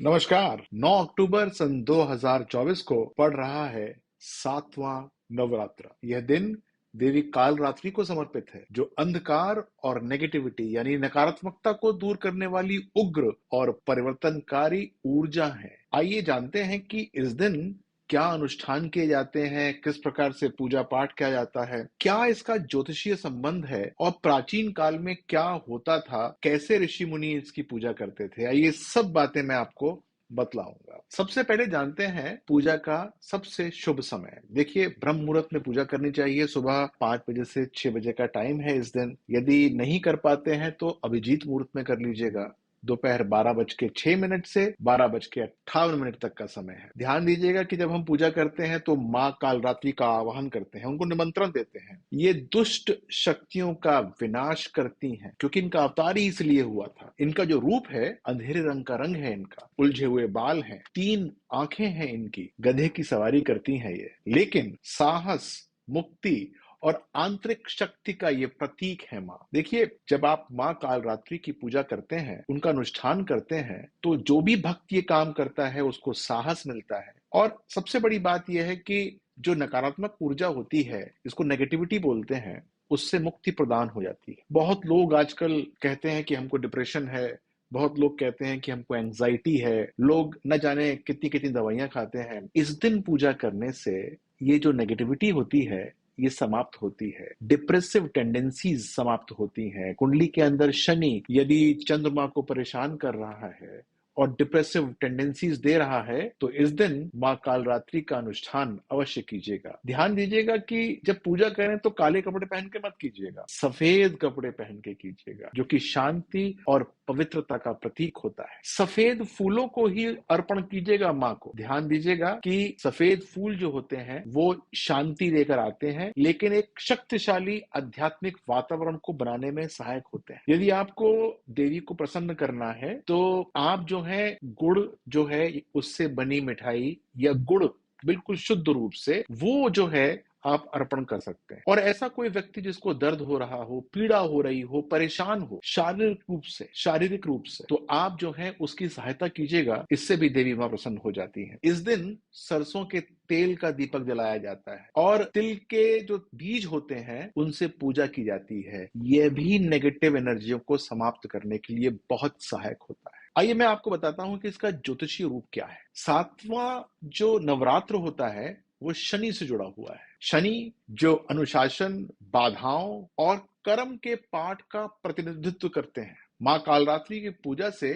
नमस्कार। 9 अक्टूबर सन 2024 को पड़ रहा है 7वां नवरात्र। यह दिन देवी कालरात्रि को समर्पित है, जो अंधकार और नेगेटिविटी यानी नकारात्मकता को दूर करने वाली उग्र और परिवर्तनकारी ऊर्जा है। आइए जानते हैं कि इस दिन क्या अनुष्ठान किए जाते हैं, किस प्रकार से पूजा पाठ किया जाता है, क्या इसका ज्योतिषीय संबंध है और प्राचीन काल में क्या होता था, कैसे ऋषि मुनि इसकी पूजा करते थे। ये सब बातें मैं आपको बतलाऊंगा। सबसे पहले जानते हैं पूजा का सबसे शुभ समय। देखिए, ब्रह्म मुहूर्त में पूजा करनी चाहिए। सुबह 5 बजे से 6 बजे का टाइम है इस दिन। यदि नहीं कर पाते हैं तो अभिजीत मुहूर्त में कर लीजिएगा। दोपहर 12:06 से 12:58 तक का समय है। ध्यान दीजिएगा कि जब हम पूजा करते हैं तो माँ कालरात्रि का आवाहन करते हैं, उनको निमंत्रण देते हैं। ये दुष्ट शक्तियों का विनाश करती हैं, क्योंकि इनका अवतार ही इसलिए हुआ था। इनका जो रूप है, अंधेरे रंग का रंग है इनका, उलझे हुए बाल हैं, 3 आंखें हैं इनकी, गधे की सवारी करती हैं ये। लेकिन साहस, मुक्ति और आंतरिक शक्ति का ये प्रतीक है माँ। देखिए, जब आप माँ कालरात्रि की पूजा करते हैं, उनका अनुष्ठान करते हैं, तो जो भी भक्त ये काम करता है उसको साहस मिलता है। और सबसे बड़ी बात यह है कि जो नकारात्मक ऊर्जा होती है, इसको नेगेटिविटी बोलते हैं, उससे मुक्ति प्रदान हो जाती है। बहुत लोग आजकल कहते हैं कि हमको डिप्रेशन है, बहुत लोग कहते हैं कि हमको एंजाइटी है, लोग न जाने कितनी कितनी दवाइयां खाते हैं। इस दिन पूजा करने से ये जो नेगेटिविटी होती है ये समाप्त होती है, डिप्रेसिव टेंडेंसीज समाप्त होती हैं। कुंडली के अंदर शनि यदि चंद्रमा को परेशान कर रहा है और डिप्रेसिव टेंडेंसीज दे रहा है, तो इस दिन माँ कालरात्रि का अनुष्ठान अवश्य कीजिएगा। ध्यान दीजिएगा कि जब पूजा करें तो काले कपड़े पहन के मत कीजिएगा, सफेद कपड़े पहन के कीजिएगा, जो कि शांति और पवित्रता का प्रतीक होता है। सफेद फूलों को ही अर्पण कीजिएगा माँ को। ध्यान दीजिएगा कि सफेद फूल जो होते हैं वो शांति लेकर आते हैं, लेकिन एक शक्तिशाली आध्यात्मिक वातावरण को बनाने में सहायक होते हैं। यदि आपको देवी को प्रसन्न करना है तो आप जो है गुड़ जो है उससे बनी मिठाई या गुड़ बिल्कुल शुद्ध रूप से वो जो है आप अर्पण कर सकते हैं। और ऐसा कोई व्यक्ति जिसको दर्द हो रहा हो, पीड़ा हो रही हो, परेशान हो शारीरिक रूप से, तो आप जो है उसकी सहायता कीजिएगा। इससे भी देवी मां प्रसन्न हो जाती हैं। इस दिन सरसों के तेल का दीपक जलाया जाता है और तिल के जो बीज होते हैं उनसे पूजा की जाती है। यह भी नेगेटिव एनर्जियों को समाप्त करने के लिए बहुत सहायक होता है। आइए मैं आपको बताता हूं कि इसका ज्योतिषीय रूप क्या है। 7वां जो नवरात्र होता है वो शनि से जुड़ा हुआ है। शनि जो अनुशासन, बाधाओं और कर्म के पाठ का प्रतिनिधित्व करते हैं। मां कालरात्रि की पूजा से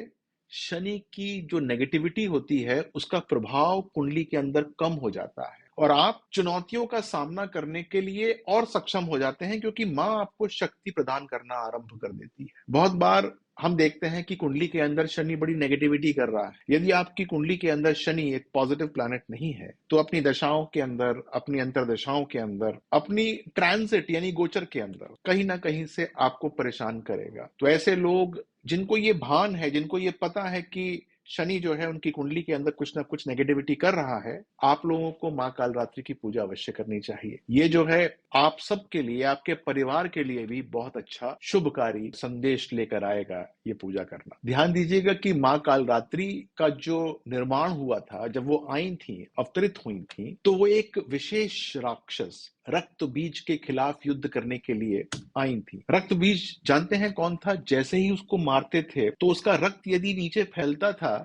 शनि की जो नेगेटिविटी होती है उसका प्रभाव कुंडली के अंदर कम हो जाता है और आप चुनौतियों का सामना करने के लिए और सक्षम हो जाते हैं, क्योंकि मां आपको शक्ति प्रदान करना आरंभ कर देती है। बहुत बार हम देखते हैं कि कुंडली के अंदर शनि बड़ी नेगेटिविटी कर रहा है। यदि आपकी कुंडली के अंदर शनि एक पॉजिटिव प्लैनेट नहीं है तो अपनी दशाओं के अंदर, अपनी अंतरदशाओं के अंदर, अपनी ट्रांजिट यानी गोचर के अंदर कहीं ना कहीं से आपको परेशान करेगा। तो ऐसे लोग जिनको ये भान है, जिनको ये पता है कि शनि जो है उनकी कुंडली के अंदर कुछ ना कुछ नेगेटिविटी कर रहा है, आप लोगों को मां कालरात्रि की पूजा अवश्य करनी चाहिए। ये जो है आप सबके लिए, आपके परिवार के लिए भी बहुत अच्छा शुभकारी संदेश लेकर आएगा ये पूजा करना। ध्यान दीजिएगा कि मां कालरात्रि का जो निर्माण हुआ था, जब वो आई थी, अवतरित हुई थी, तो वो एक विशेष राक्षस रक्त बीज के खिलाफ युद्ध करने के लिए आई थी। रक्त बीज जानते हैं कौन था? जैसे ही उसको मारते थे तो उसका रक्त यदि नीचे फैलता था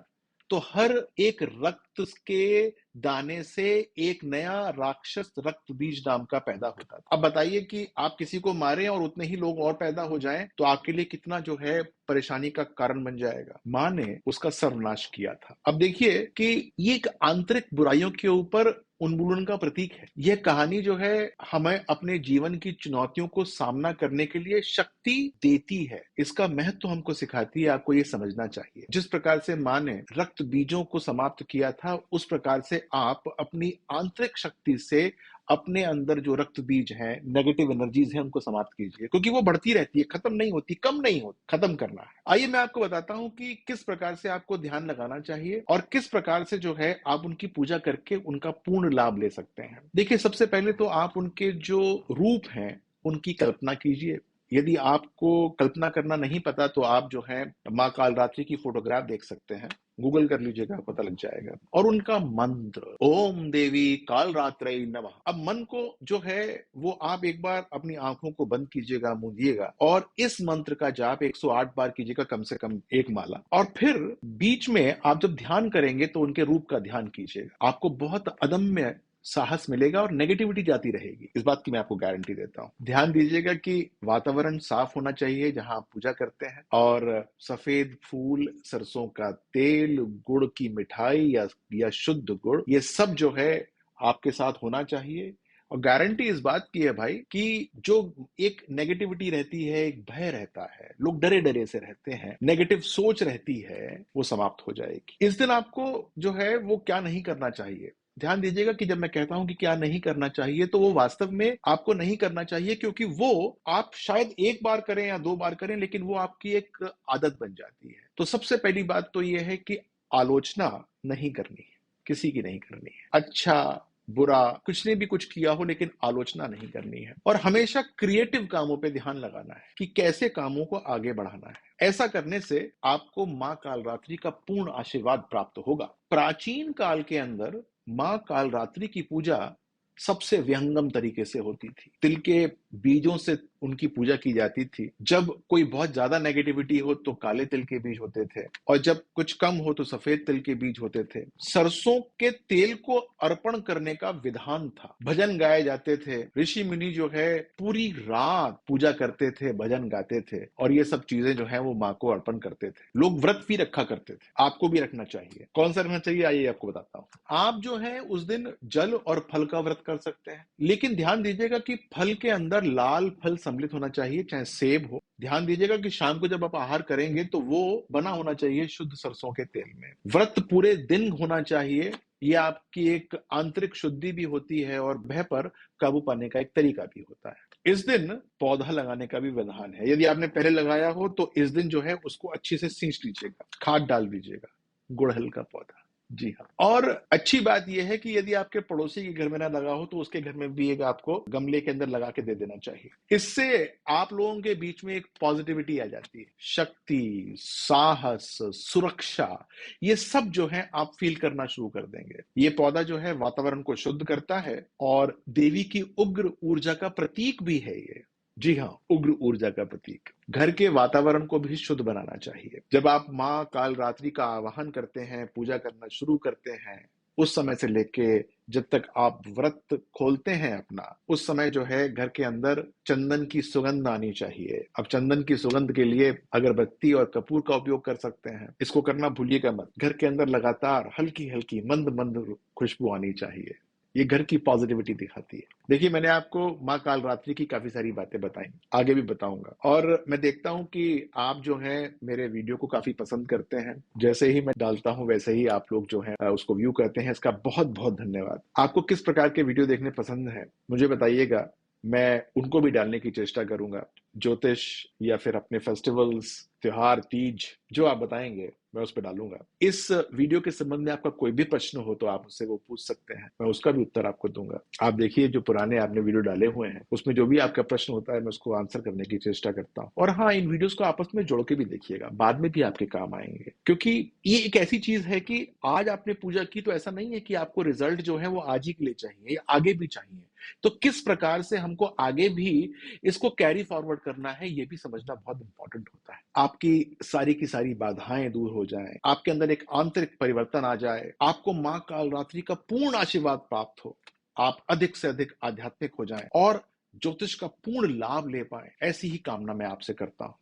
तो हर एक रक्त के दाने से एक नया राक्षस रक्त बीज नाम का पैदा होता था। अब बताइए कि आप किसी को मारें और उतने ही लोग और पैदा हो जाएं तो आपके लिए कितना जो है परेशानी का कारण बन जाएगा। मां ने उसका सर्वनाश किया था। अब देखिए कि ये एक आंतरिक बुराइयों के ऊपर उन्मूलन का प्रतीक है। यह कहानी जो है हमें अपने जीवन की चुनौतियों को सामना करने के लिए शक्ति देती है। इसका महत्व हमको सिखाती है। आपको ये समझना चाहिए। जिस प्रकार से मां ने रक्त बीजों को समाप्त किया था, उस प्रकार से आप अपनी आंतरिक शक्ति से अपने अंदर जो रक्त बीज हैं, नेगेटिव एनर्जीज हैं, उनको समाप्त कीजिए, क्योंकि वो बढ़ती रहती है, खत्म नहीं होती, कम नहीं होती, खत्म करना है। आइए मैं आपको बताता हूं कि किस प्रकार से आपको ध्यान लगाना चाहिए और किस प्रकार से जो है आप उनकी पूजा करके उनका पूर्ण लाभ ले सकते हैं। देखिए, सबसे पहले तो आप उनके जो रूप हैं उनकी कल्पना कीजिए। यदि आपको कल्पना करना नहीं पता तो आप जो है माँ कालरात्रि की फोटोग्राफ देख सकते हैं। गूगल कर लीजिएगा, पता लग जाएगा। और उनका मंत्र ओम देवी कालरात्रै नमः। अब मन को जो है वो आप एक बार अपनी आंखों को बंद कीजिएगा, मूंदिएगा और इस मंत्र का जाप 108 बार कीजिएगा, कम से कम एक माला। और फिर बीच में आप जब ध्यान करेंगे तो उनके रूप का ध्यान कीजिएगा। आपको बहुत अदम्य साहस मिलेगा और नेगेटिविटी जाती रहेगी, इस बात की मैं आपको गारंटी देता हूं। ध्यान दीजिएगा कि वातावरण साफ होना चाहिए जहां आप पूजा करते हैं, और सफेद फूल, सरसों का तेल, गुड़ की मिठाई या शुद्ध गुड़, ये सब जो है आपके साथ होना चाहिए। और गारंटी इस बात की है भाई कि जो एक नेगेटिविटी रहती है, एक भय रहता है, लोग डरे डरे से रहते हैं, नेगेटिव सोच रहती है, वो समाप्त हो जाएगी। इस दिन आपको जो है वो क्या नहीं करना चाहिए, ध्यान दीजिएगा कि जब मैं कहता हूं कि क्या नहीं करना चाहिए, तो वो वास्तव में आपको नहीं करना चाहिए, क्योंकि वो आप शायद एक बार करें या 2 बार करें, लेकिन वो आपकी एक आदत बन जाती है। तो सबसे पहली बात तो ये है कि आलोचना नहीं करनी है, किसी की नहीं करनी है। अच्छा बुरा कुछ ने भी कुछ किया हो, लेकिन आलोचना नहीं करनी है। और हमेशा क्रिएटिव कामों पे ध्यान लगाना है कि कैसे कामों को आगे बढ़ाना है। ऐसा करने से आपको मां कालरात्रि का पूर्ण आशीर्वाद प्राप्त होगा। प्राचीन काल के अंदर मां कालरात्रि की पूजा सबसे व्यंगम तरीके से होती थी। तिल के बीजों से उनकी पूजा की जाती थी। जब कोई बहुत ज्यादा नेगेटिविटी हो तो काले तिल के बीज होते थे, और जब कुछ कम हो तो सफेद तिल के बीज होते थे। सरसों के तेल को अर्पण करने का विधान था। भजन गाए जाते थे, ऋषि मुनि जो है पूरी रात पूजा करते थे, भजन गाते थे, और ये सब चीजें जो है वो माँ को अर्पण करते थे। लोग व्रत भी रखा करते थे। आपको भी रखना चाहिए। कौन सा रखना चाहिए आइए आपको बताता हूँ। आप जो है उस दिन जल और फल का व्रत कर सकते हैं, लेकिन ध्यान दीजिएगा कि फल के अंदर लाल फल सम्मिलित होना चाहिए, चाहे सेब हो। ध्यान दीजिएगा कि शाम को जब आप आहार करेंगे तो वो बना होना चाहिए शुद्ध सरसों के तेल में। व्रत पूरे दिन होना चाहिए। ये आपकी एक आंतरिक शुद्धि भी होती है और भय पर काबू पाने का एक तरीका भी होता है। इस दिन पौधा लगाने का भी विधान है। यदि आपने पहले लगाया हो तो इस दिन जो है उसको अच्छे से सींच लीजिएगा, खाद डाल दीजिएगा, गुड़हल का पौधा। जी हाँ। और अच्छी बात यह है कि यदि आपके पड़ोसी के घर में ना लगा हो तो उसके घर में भी एक आपको गमले के अंदर लगा के दे देना चाहिए। इससे आप लोगों के बीच में एक पॉजिटिविटी आ जाती है। शक्ति, साहस, सुरक्षा, ये सब जो है आप फील करना शुरू कर देंगे। ये पौधा जो है वातावरण को शुद्ध करता है और देवी की उग्र ऊर्जा का प्रतीक भी है ये। जी हाँ, उग्र ऊर्जा का प्रतीक। घर के वातावरण को भी शुद्ध बनाना चाहिए। जब आप माँ कालरात्रि का आवाहन करते हैं, पूजा करना शुरू करते हैं, उस समय से लेके जब तक आप व्रत खोलते हैं अपना, उस समय जो है घर के अंदर चंदन की सुगंध आनी चाहिए। अब चंदन की सुगंध के लिए अगरबत्ती और कपूर का उपयोग कर सकते हैं। इसको करना भूलिएगा मत। घर के अंदर लगातार हल्की हल्की मंद मंद खुशबू आनी चाहिए। ये घर की पॉजिटिविटी दिखाती है। देखिए, मैंने आपको माँ कालरात्रि की काफी सारी बातें बताई, आगे भी बताऊंगा। और मैं देखता हूं कि आप जो है मेरे वीडियो को काफी पसंद करते हैं। जैसे ही मैं डालता हूं वैसे ही आप लोग जो है उसको व्यू करते हैं। इसका बहुत बहुत धन्यवाद। आपको किस प्रकार के वीडियो देखने पसंद है मुझे बताइएगा, मैं उनको भी डालने की चेष्टा करूंगा। ज्योतिष या फिर अपने फेस्टिवल्स, त्योहार, तीज जो आप बताएंगे मैं उस पर डालूंगा। इस वीडियो के संबंध में आपका कोई भी प्रश्न हो तो आप मुझसे वो पूछ सकते हैं, मैं उसका भी उत्तर आपको दूंगा। आप देखिए, जो पुराने आपने वीडियो डाले हुए हैं उसमें जो भी आपका प्रश्न होता है मैं उसको आंसर करने की चेष्टा करता हूँ। और हाँ, इन वीडियोस को आपस में जोड़ के भी देखिएगा, बाद में भी आपके काम आएंगे। क्योंकि ये एक ऐसी चीज है कि आज आपने पूजा की तो ऐसा नहीं है कि आपको रिजल्ट जो है वो आज ही के लिए चाहिए, आगे भी चाहिए। तो किस प्रकार से हमको आगे भी इसको कैरी फॉरवर्ड करना है, ये भी समझना बहुत इंपॉर्टेंट होता है। आपकी सारी की सारी बाधाएं दूर हो जाएं, आपके अंदर एक आंतरिक परिवर्तन आ जाए, आपको मां कालरात्रि का पूर्ण आशीर्वाद प्राप्त हो, आप अधिक से अधिक आध्यात्मिक हो जाएं और ज्योतिष का पूर्ण लाभ ले पाए, ऐसी ही कामना मैं आपसे करता हूं।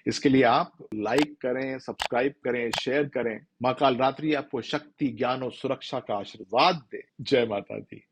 इसके लिए आप लाइक करें, सब्सक्राइब करें, शेयर करें। मां कालरात्रि आपको शक्ति, ज्ञान और सुरक्षा का आशीर्वाद दे। जय माता दी।